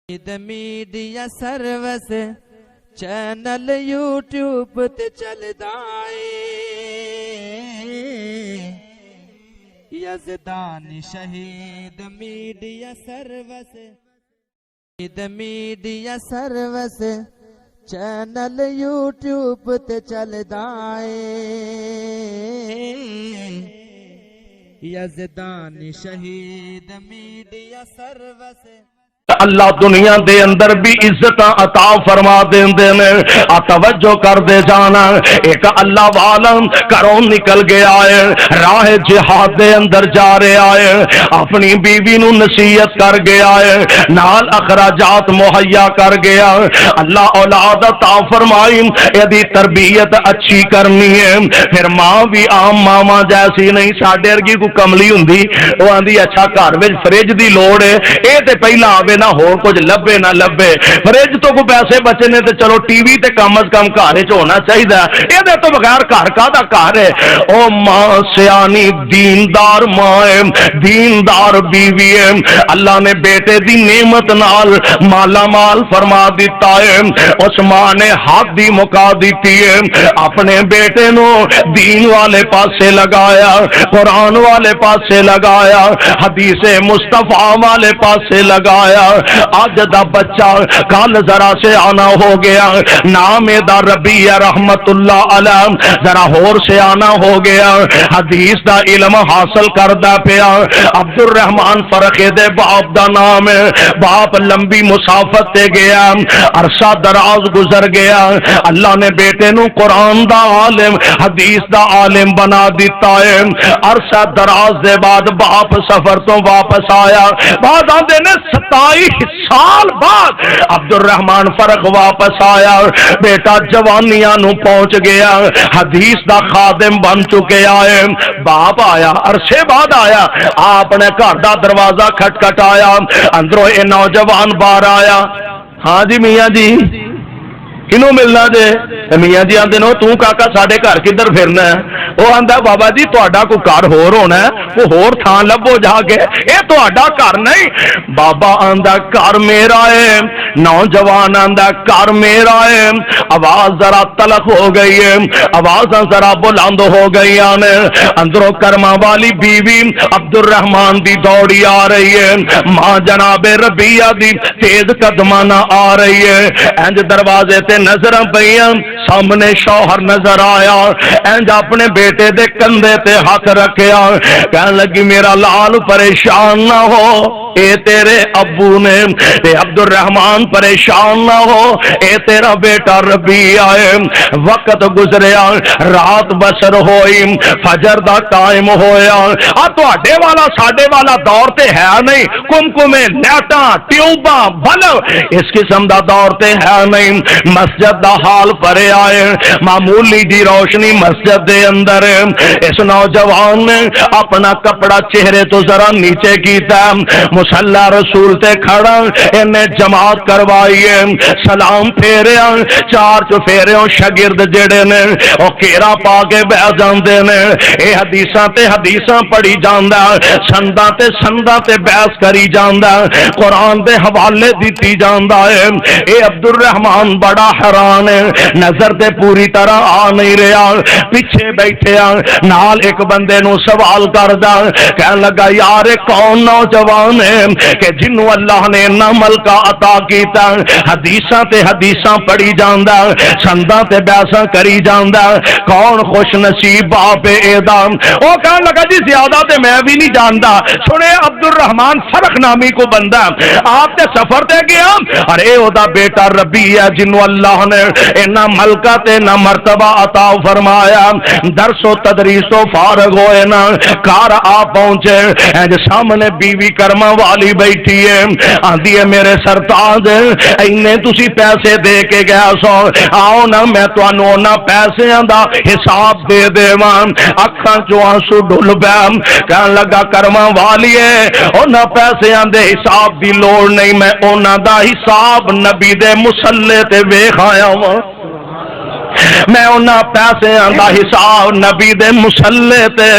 Media service channel YouTube تے چلدا اے یزدان شہید میڈیا سروس چینل یوٹیوب تے چلدا اے یزدان شہید میڈیا سروس اللہ دنیا دے اندر بھی عزت عطا فرما دیندے نے توجہ کر دے جانا ایک اللہ والا گھروں نکل گیا ہے راہ جہاد دے اندر جا رہا ہے اپنی بیوی نو نصیحت کر گیا ہے نال اخراجات مہیا کر گیا اللہ اولاد عطا فرمائی ایدی تربیت اچھی کرنی ہے پھر ماں بھی عام ماما جیسی نہیں ساڈے ورگی کو کملی ہوندی وہ آندی اچھا گھر وچ فریج دی لوڑ ہے اے تے پہلا آوے نہ ہو کچھ لبے نہ لبے فریج تو کو پیسے بچنے تے چلو ٹی وی تے کم از کم گھر وچ ہونا چاہیے اے دے تو بغیر گھر کا دا گھر ہے او ماں سیانی دیندار ماں ہے دیندار بیوی ہے اللہ نے بیٹے دی نعمت نال مالا مال فرما دیتا ہے اس ماں نے حق دی مکا دیتی ہے اپنے بیٹے نو دین والے پاسے لگایا قرآن والے پاسے لگایا حدیث مصطفیٰ والے پاسے لگایا آج دا بچہ کل ذرا سے آنا ہو گیا نام دا ربیع رحمت اللہ علیہ ذرا ہور سے آنا ہو گیا حدیث دا علم حاصل کردہ پیا عبد الرحمن فرقے دے باپ دا نام ہے باپ لمبی مسافت تے گیا عرصہ دراز گزر گیا اللہ نے بیٹے نو قرآن دا عالم حدیث دا عالم بنا دیتا ہے عرصہ دراز دے بعد باپ سفر تو واپس آیا بعد آندے نے 27 سال بعد عبد الرحمن فرق واپس آیا بیٹا جوانیاں نو پہنچ گیا حدیث دا خادم بن چکے آئے باپ آیا عرصے بعد آیا آپ نے گھر دا دروازہ کھٹکھٹایا اندروں اے نوجوان باہر آیا ہاں جی میاں جی کنوں ملنا جے میاں جی آندے نو تو کاکا ساڈے گھر کدھر پھرنا ہے وہ آندا بابا جی تہاڈا کوئی گھر ہور ہونا ہے وہ ہور تھان لبو جا کے اے تہاڈا گھر نہیں بابا آندا گھر میرا ہے نوجوان آندا گھر میرا ہے آواز ذرا تلخ ہو گئی ہے آوازاں ذرا بلند ہو گئی نے اندروں کرما والی بیوی عبد الرحمن دی دوڑی آ رہی ہے ماں جناب ربیہ دی تیز قدمانہ آ رہی ہے انج دروازے تے نظر پئیاں سامنے شوہر نظر آیا انج اپنے بیٹے دے کندھے تے ہاتھ رکھیا کہنے لگی میرا لال پریشان نہ ہو اے تیرے ابو نے اے عبد الرحمن پریشان نہ ہو اے تیرا بیٹا ربیع ہے وقت گزریا رات بسر ہوئی فجر دا ٹائم ہویا تواڈے والا ساڈے والا دور تے ہے نہیں کمکمے لیٹاں ٹیوباں بلب اس قسم دا دور تے ہے نہیں مسجد دا حال پرے آئے معمولی جی روشنی مسجد دے اندر اس نوجوان نے اپنا کپڑا چہرے تو ذرا نیچے کیتا مصلی رسول تے کھڑا انہیں جماعت کروائیے سلام پھیریا چار چفیریوں شاگرد جڑے نے او کیرا پا کے بہ جاندے نے اے حدیثاں تے حدیثاں پڑھی جاندا سنداں تے بحث کری جاندا قرآن دے حوالے دتی جاندا ہے اے عبد الرحمن بڑا حیران ہے نظر تے پوری طرح آ نہیں رہا پیچھے بیٹھے نال ایک بندے نو سوال کردا کہنے لگا یار کون نوجوان ہے کہ جنوں اللہ نے اتنا ملکہ عطا کیتا حدیثاں تے حدیثاں پڑھی جاندا سنداں تے بحثاں کری جاندا کون خوش نصیب باپ اے دا او کہنے لگا جی زیادہ تے میں بھی نہیں جاندا سنے عبد الرحمن فرق نامی کو بندہ آپ تے سفر تے گیا ارے او دا بیٹا ربیع ہے جنوں اللہ نے اتنا ملکہ تے نہ مرتبہ عطا فرمایا درس و تدریس و فارغ ہوئے نا کار آ پہنچے سامنے بیوی کرما والی بیٹھی ہے آندھی ہے میرے سرتاج اینے تسی پیسے دے کے گیا سو آؤ نا میں تو انہوں پیسے دا حساب دے دے وان اکھاں جو آنسو ڈھل بیام کہنے لگا کرما والی ہے انہاں پیسے دے حساب دی لوڑ نہیں میں انہاں دا حساب نبی دے مسلح تے ویکھ آیا ہوں میں انہاں پیسیاں دا حساب نبی دے مصلے تے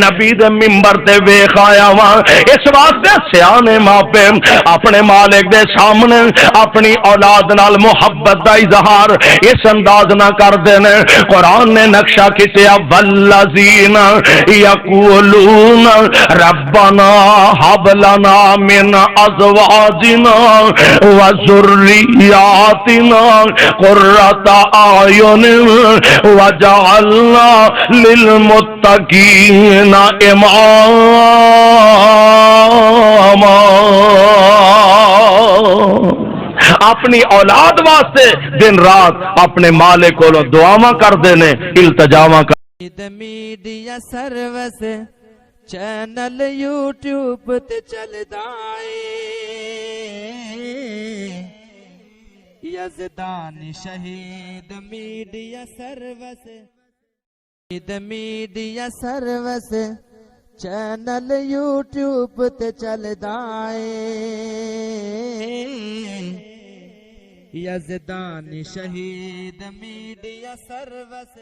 نبی دے منبر تے ویکھ آیا واں۔ اس واسطے سیانے ماپے اپنے مالک دے سامنے اپنی اولاد نال محبت دا اظہار اس انداز نہ کر دینے۔ قرآن نے نقشہ کھچیا والذین یقولون ربنا هب لنا من ازواجنا وذریاتنا قرۃ اعین وجعلنا للمتقین اماما۔ اپنی اولاد واسطے دن رات اپنے مالک کو دعاواں کر دینے، التجاواں کر میڈیا سروس چینل یوٹیوب تے چلدا اے یزدان شہید میڈیا سروس چینل یوٹیوب تے چلدا اے یزدان شہید میڈیا سروس